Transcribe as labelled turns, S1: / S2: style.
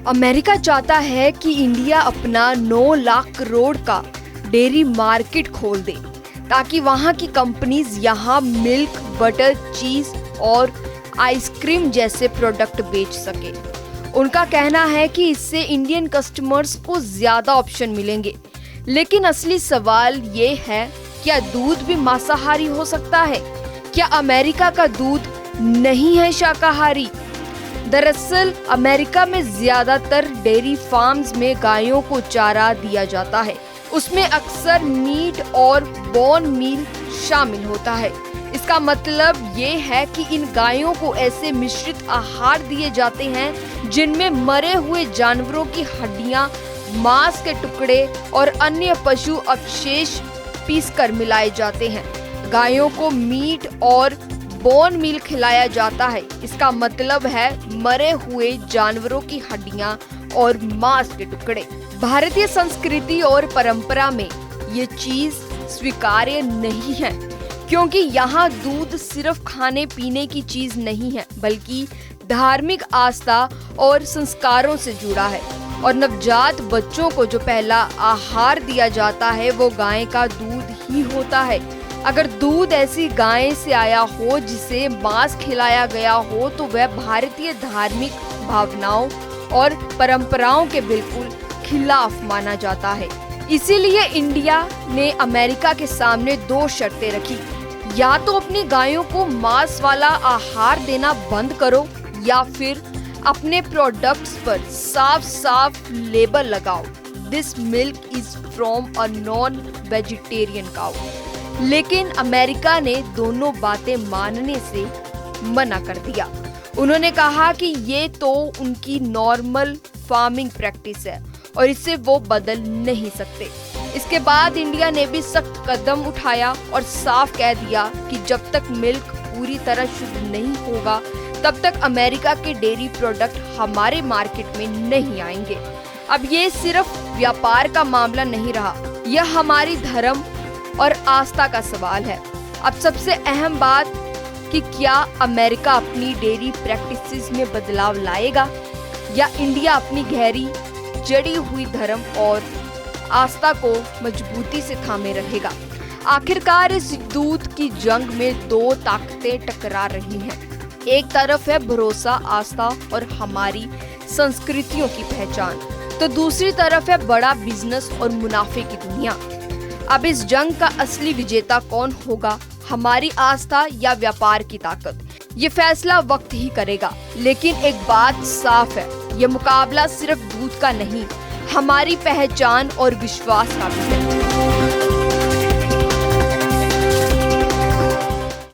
S1: America चाहता है कि इंडिया अपना 9 लाख करोड़ का डेयरी मार्केट खोल दे ताकि वहां की कंपनीज यहां मिल्क, बटर, चीज और आइसक्रीम जैसे प्रोडक्ट बेच सके। उनका कहना है कि इससे इंडियन कस्टमर्स को ज्यादा ऑप्शन मिलेंगे। लेकिन असली सवाल ये है, क्या दूध भी मांसाहारी हो सकता है? क्या अमेरिका का दूध नहीं है शाकाहारी? दरअसल अमेरिका में ज्यादातर डेयरी फार्म्स में गायों को चारा दिया जाता है। उसमें अक्सर मीट और बोन मील शामिल होता है। इसका मतलब ये है कि इन गायों को ऐसे मिश्रित आहार दिए जाते हैं जिनमें मरे हुए जानवरों की हड्डियां, मांस के टुकड़े और अन्य पशु अवशेष पीसकर मिलाए जाते हैं। गायों को मीट और बोन मील खिलाया जाता है। इसका मतलब है मरे हुए जानवरों की हड्डियां और मांस के टुकड़े। भारतीय संस्कृति और परंपरा में ये चीज स्वीकार्य नहीं है, क्योंकि यहाँ दूध सिर्फ खाने पीने की चीज नहीं है, बल्कि धार्मिक आस्था और संस्कारों से जुड़ा है। और नवजात बच्चों को जो पहला आहार दिया जाता है वो गाय का दूध ही होता है। अगर दूध ऐसी गाय से आया हो जिसे मांस खिलाया गया हो तो वह भारतीय धार्मिक भावनाओं और परंपराओं के बिल्कुल खिलाफ माना जाता है। इसीलिए इंडिया ने अमेरिका के सामने 2 शर्तें रखी। या तो अपनी गायों को मांस वाला आहार देना बंद करो, या फिर अपने प्रोडक्ट्स पर साफ साफ लेबल लगाओ, this milk is from a non vegetarian cow. लेकिन अमेरिका ने दोनों बातें मानने से मना कर दिया। उन्होंने कहा कि ये तो उनकी नॉर्मल फार्मिंग प्रैक्टिस है और इसे वो बदल नहीं सकते। इसके बाद इंडिया ने भी सख्त कदम उठाया और साफ कह दिया कि जब तक मिल्क पूरी तरह शुद्ध नहीं होगा तब तक अमेरिका के डेयरी प्रोडक्ट हमारे मार्केट में नहीं आएंगे। अब ये सिर्फ व्यापार का मामला नहीं रहा, यह हमारी धर्म और आस्था का सवाल है। अब सबसे अहम बात कि क्या अमेरिका अपनी डेयरी प्रैक्टिसेस में बदलाव लाएगा या इंडिया अपनी गहरी जड़ी हुई धर्म और आस्था को मजबूती से थामे रहेगा। आखिरकार इस दूध की जंग में 2 ताकतें टकरा रही हैं। एक तरफ है भरोसा, आस्था और हमारी संस्कृतियों की पहचान, तो दूसरी तरफ है बड़ा बिजनेस और मुनाफे की दुनिया। अब इस जंग का असली विजेता कौन होगा, हमारी आस्था या व्यापार की ताकत? ये फैसला वक्त ही करेगा। लेकिन एक बात साफ है, ये मुकाबला सिर्फ दूध का नहीं, हमारी पहचान और विश्वास का भी है।